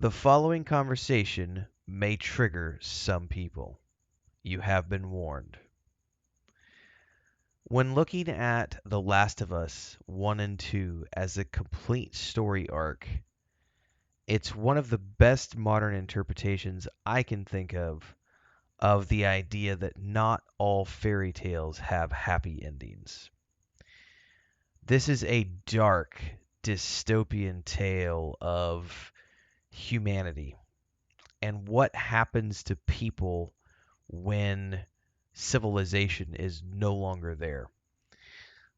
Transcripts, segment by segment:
The following conversation may trigger some people. You have been warned. When looking at The Last of Us 1 and 2 as a complete story arc, it's one of the best modern interpretations I can think of the idea that not all fairy tales have happy endings. This is a dark, dystopian tale of humanity and what happens to people when civilization is no longer there.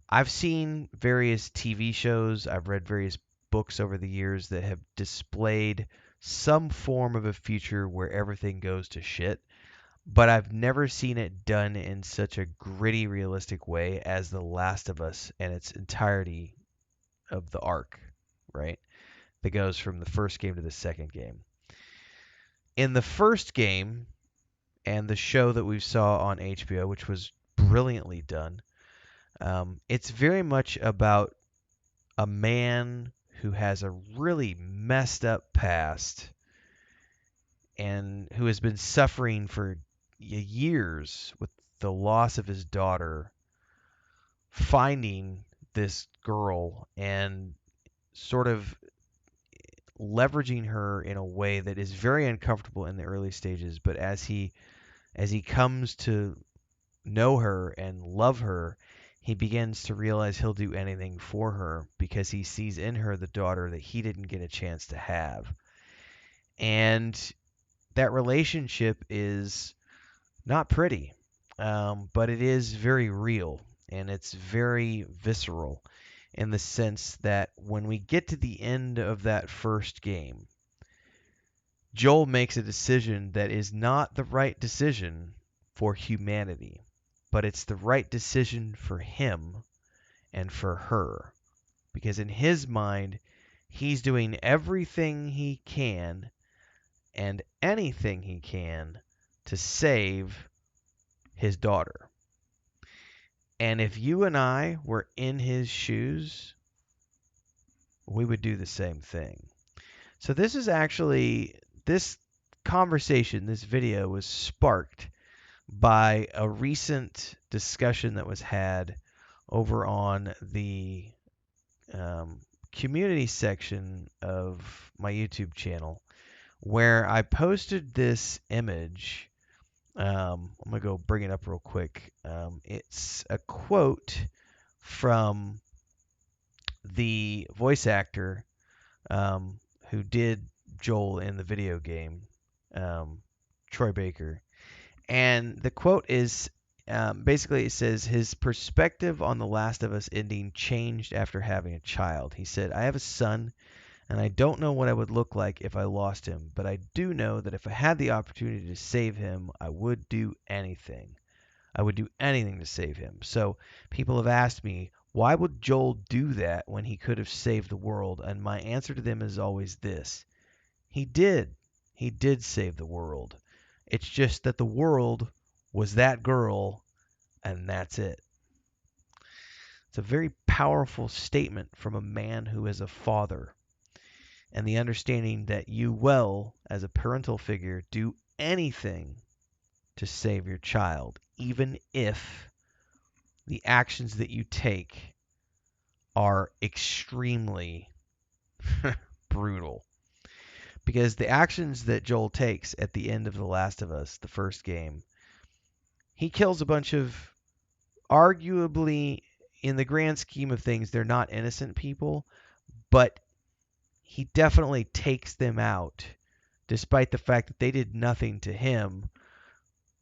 I've seen various TV shows, I've read various books over the years that have displayed some form of a future where everything goes to shit, but I've never seen it done in such a gritty, realistic way as The Last of Us and its entirety of the arc, right? That goes from the first game to the second game. In the first game, and the show that we saw on HBO, which was brilliantly done, it's very much about a man who has a really messed up past and who has been suffering for years with the loss of his daughter, finding this girl and sort of leveraging her in a way that is very uncomfortable in the early stages, but as he comes to know her and love her, he begins to realize he'll do anything for her because he sees in her the daughter that he didn't get a chance to have. And that relationship is not pretty, but it is very real and it's very visceral in the sense that when we get to the end of that first game, Joel makes a decision that is not the right decision for humanity, but it's the right decision for him and for her. Because in his mind, he's doing everything he can and anything he can to save his daughter. And if you and I were in his shoes, we would do the same thing. So this conversation, this video was sparked by a recent discussion that was had over on the community section of my YouTube channel, where I posted this image. I'm going to go bring it up real quick. It's a quote from the voice actor who did Joel in the video game, Troy Baker. And the quote is basically, it says, his perspective on The Last of Us ending changed after having a child. He said, I have a son, and I don't know what I would look like if I lost him, but I do know that if I had the opportunity to save him, I would do anything. I would do anything to save him. So people have asked me, why would Joel do that when he could have saved the world? And my answer to them is always this. He did. He did save the world. It's just that the world was that girl, and that's it. It's a very powerful statement from a man who is a father, and the understanding that you will, as a parental figure, do anything to save your child, even if the actions that you take are extremely brutal. Because the actions that Joel takes at the end of The Last of Us, the first game, he kills a bunch of, arguably, in the grand scheme of things, they're not innocent people, but he definitely takes them out, despite the fact that they did nothing to him,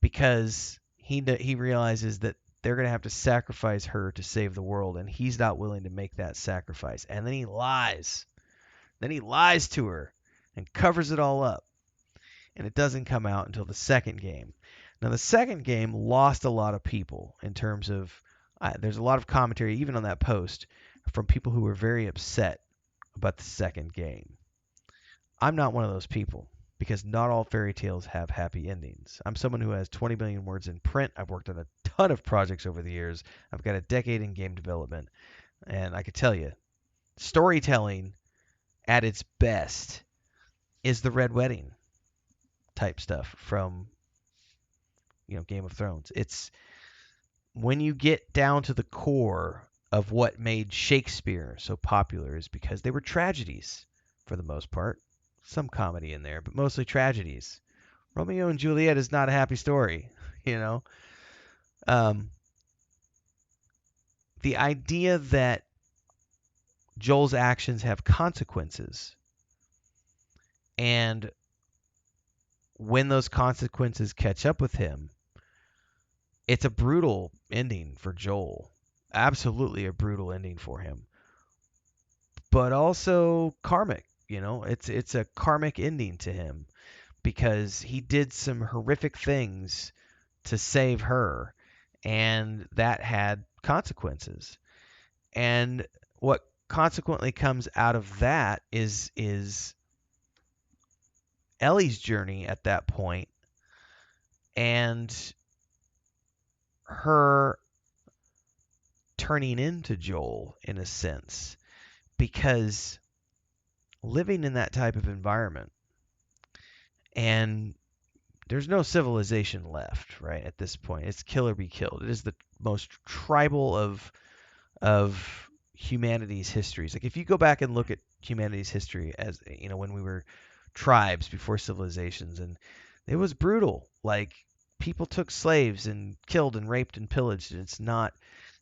because he realizes that they're going to have to sacrifice her to save the world, and he's not willing to make that sacrifice. And then he lies. Then he lies to her and covers it all up. And it doesn't come out until the second game. Now, the second game lost a lot of people in terms of, there's a lot of commentary, even on that post, from people who were very upset about the second game. I'm not one of those people, because not all fairy tales have happy endings. I'm someone who has 20 million words in print. I've worked on a ton of projects over the years. I've got a decade in game development. And I could tell you, storytelling at its best is the Red Wedding type stuff from Game of Thrones. It's when you get down to the core of what made Shakespeare so popular is because they were tragedies for the most part. Some comedy in there, but mostly tragedies. Romeo and Juliet is not a happy story, you know. Um, the idea that Joel's actions have consequences, and when those consequences catch up with him, it's a brutal ending for Joel. Absolutely a brutal ending for him. But also karmic, it's a karmic ending to him because he did some horrific things to save her, and that had consequences. And what consequently comes out of that is Ellie's journey at that point and her turning into Joel in a sense because living in that type of environment and there's no civilization left, right? At this point, it's kill or be killed. It is the most tribal of humanity's histories. Like if you go back and look at humanity's history as when we were tribes before civilizations, and it was brutal. Like people took slaves and killed and raped and pillaged. And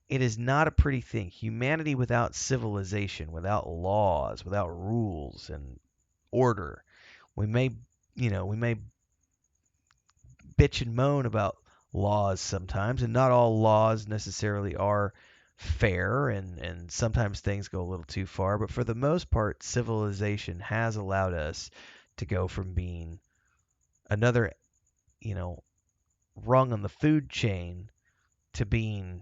it is not a pretty thing. Humanity without civilization, without laws, without rules and order. We may bitch and moan about laws sometimes, and not all laws necessarily are fair, and sometimes things go a little too far. But for the most part, civilization has allowed us to go from being another, you know, rung on the food chain to being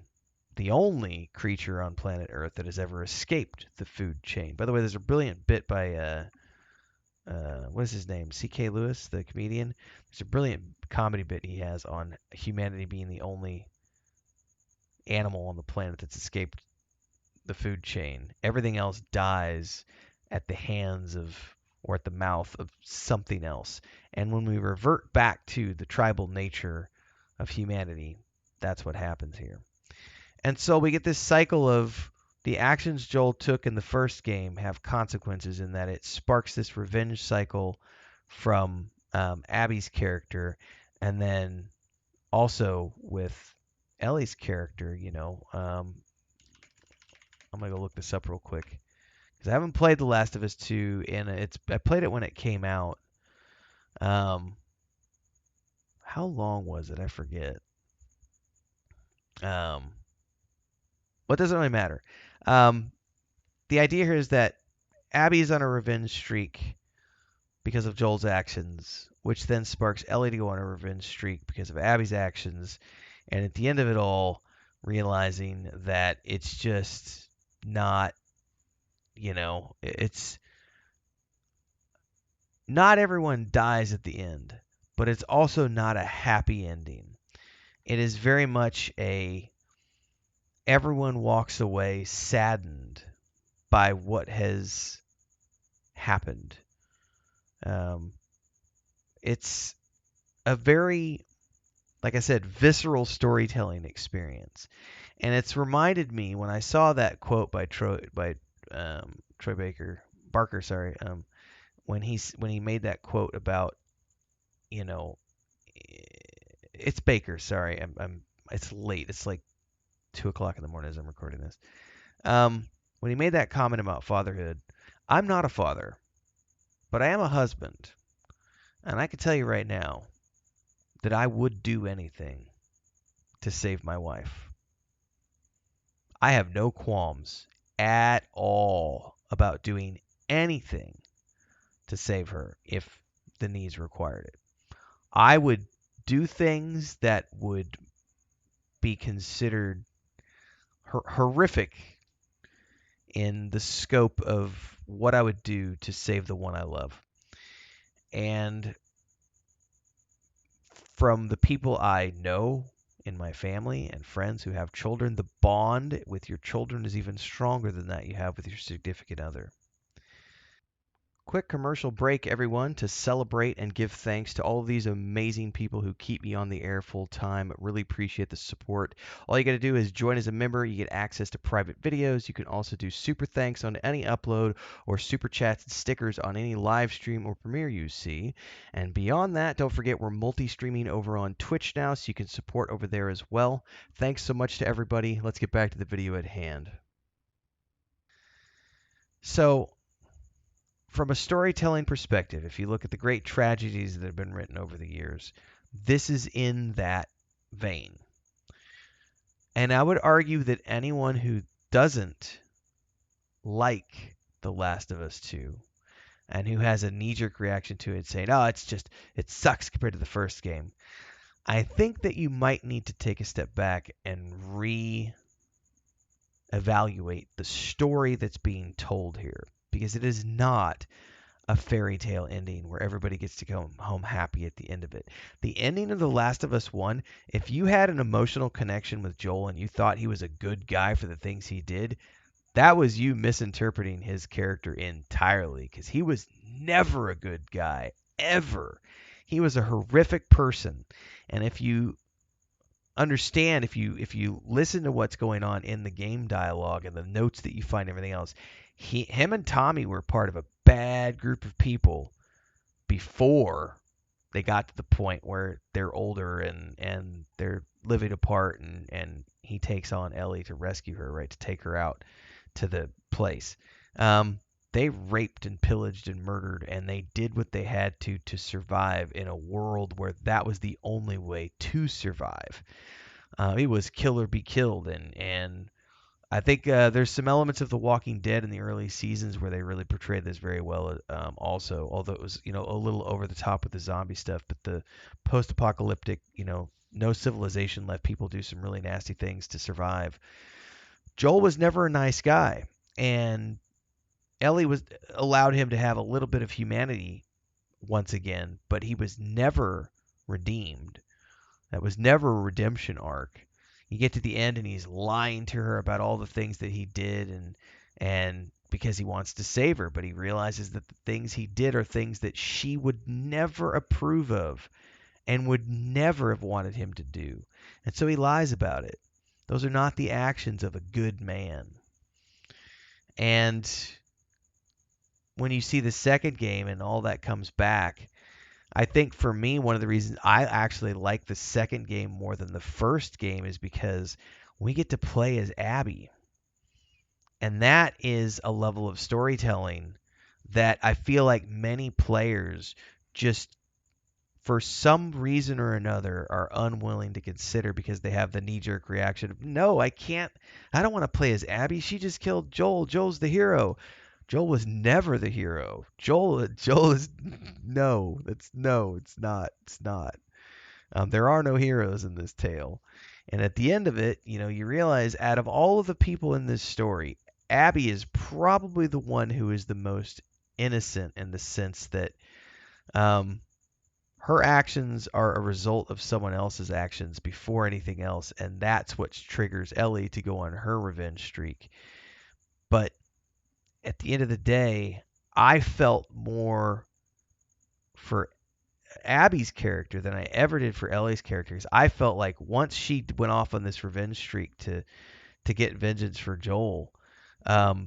the only creature on planet Earth that has ever escaped the food chain. By the way, there's a brilliant bit by what is his name? C.K. Lewis, the comedian. There's a brilliant comedy bit he has on humanity being the only animal on the planet that's escaped the food chain. Everything else dies at the hands of or at the mouth of something else. And when we revert back to the tribal nature of humanity, that's what happens here. And so we get this cycle of the actions Joel took in the first game have consequences in that it sparks this revenge cycle from Abby's character, and then also with Ellie's character. I'm gonna go look this up real quick because I haven't played The Last of Us 2, and I played it when it came out. Um, how long was it? I forget. Um, What doesn't really matter. Um, the idea here is that Abby is on a revenge streak because of Joel's actions, which then sparks Ellie to go on a revenge streak because of Abby's actions. And at the end of it all, realizing that it's just not, it's not everyone dies at the end, but it's also not a happy ending. It is very much everyone walks away saddened by what has happened. Um, it's a very, like I said, visceral storytelling experience, and it's reminded me when I saw that quote by Troy Barker, sorry, when he made that quote about, you know, it's Baker, sorry, it's late, it's like 2 o'clock in the morning as I'm recording this. When he made that comment about fatherhood, I'm not a father, but I am a husband. And I can tell you right now that I would do anything to save my wife. I have no qualms at all about doing anything to save her if the needs required it. I would do things that would be considered horrific in the scope of what I would do to save the one I love. And from the people I know in my family and friends who have children, the bond with your children is even stronger than that you have with your significant other. quick commercial break, everyone, to celebrate and give thanks to all of these amazing people who keep me on the air full time. Really appreciate the support. All you got to do is join as a member. You get access to private videos. You can also do super thanks on any upload or super chats and stickers on any live stream or premiere you see. And beyond that, don't forget we're multi-streaming over on Twitch now, so you can support over there as well. Thanks so much to everybody. Let's get back to the video at hand. So, from a storytelling perspective, if you look at the great tragedies that have been written over the years, this is in that vein. And I would argue that anyone who doesn't like The Last of Us 2 and who has a knee-jerk reaction to it saying, oh, it sucks compared to the first game, I think that you might need to take a step back and re-evaluate the story that's being told here, because it is not a fairy tale ending where everybody gets to go home happy at the end of it. The ending of The Last of Us 1, if you had an emotional connection with Joel and you thought he was a good guy for the things he did, that was you misinterpreting his character entirely, because he was never a good guy, ever. He was a horrific person. And if you understand, if you listen to what's going on in the game dialogue and the notes that you find, everything else, him and Tommy were part of a bad group of people before they got to the point where they're older and they're living apart, and he takes on Ellie to rescue her, right, to take her out to the place. They raped and pillaged and murdered, and they did what they had to survive in a world where that was the only way to survive. It was kill or be killed, and I think there's some elements of The Walking Dead in the early seasons where they really portrayed this very well. Also, although it was a little over the top with the zombie stuff, but the post-apocalyptic, no civilization left, people do some really nasty things to survive. Joel was never a nice guy, and Ellie was allowed him to have a little bit of humanity once again, but he was never redeemed. That was never a redemption arc. You get to the end and he's lying to her about all the things that he did, and because he wants to save her, but he realizes that the things he did are things that she would never approve of and would never have wanted him to do. And so he lies about it. Those are not the actions of a good man. And when you see the second game and all that comes back, I think for me, one of the reasons I actually like the second game more than the first game is because we get to play as Abby. And that is a level of storytelling that I feel like many players just, for some reason or another, are unwilling to consider because they have the knee-jerk reaction of, no, I can't. I don't want to play as Abby. She just killed Joel. Joel's the hero. Joel was never the hero. Joel is no. It's not. It's not. There are no heroes in this tale. And at the end of it, you realize out of all of the people in this story, Abby is probably the one who is the most innocent in the sense that her actions are a result of someone else's actions before anything else, and that's what triggers Ellie to go on her revenge streak. But at the end of the day, I felt more for Abby's character than I ever did for Ellie's character. 'Cause I felt like once she went off on this revenge streak to get vengeance for Joel, a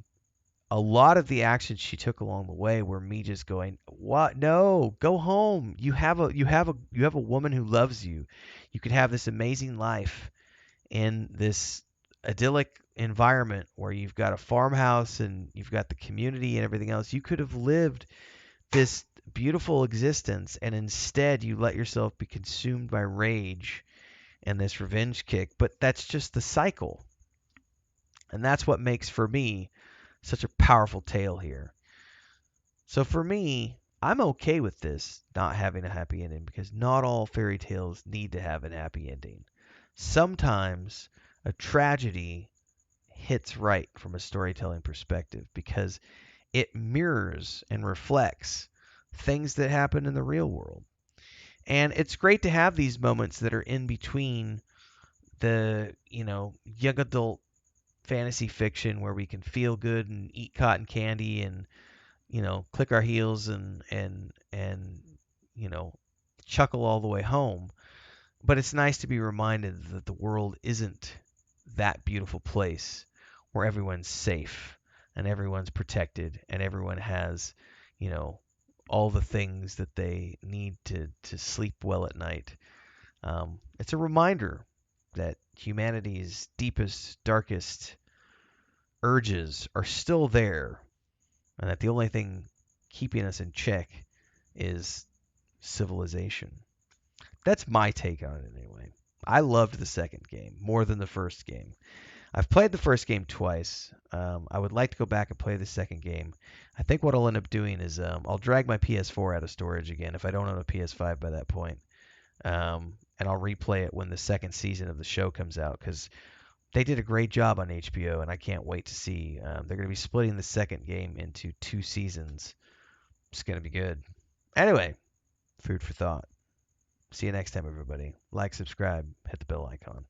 lot of the actions she took along the way were me just going, "What? No, go home. You have a woman who loves you. You could have this amazing life in this idyllic environment where you've got a farmhouse and you've got the community and everything else. You could have lived this beautiful existence, and instead you let yourself be consumed by rage and this revenge kick." But that's just the cycle. And that's what makes, for me, such a powerful tale here. So for me, I'm okay with this not having a happy ending because not all fairy tales need to have a happy ending. Sometimes a tragedy hits right from a storytelling perspective because it mirrors and reflects things that happen in the real world. And it's great to have these moments that are in between the, young adult fantasy fiction where we can feel good and eat cotton candy and click our heels and you know, chuckle all the way home. But it's nice to be reminded that the world isn't that beautiful place where everyone's safe and everyone's protected and everyone has, you know, all the things that they need to sleep well at night. It's a reminder that humanity's deepest, darkest urges are still there, and that the only thing keeping us in check is civilization. That's my take on it anyway. I loved the second game more than the first game. I've played the first game twice. I would like to go back and play the second game. I think what I'll end up doing is I'll drag my PS4 out of storage again if I don't own a PS5 by that point. And I'll replay it when the second season of the show comes out because they did a great job on HBO, and I can't wait to see. They're going to be splitting the second game into 2 seasons. It's going to be good. Anyway, food for thought. See you next time, everybody. Like, subscribe, hit the bell icon.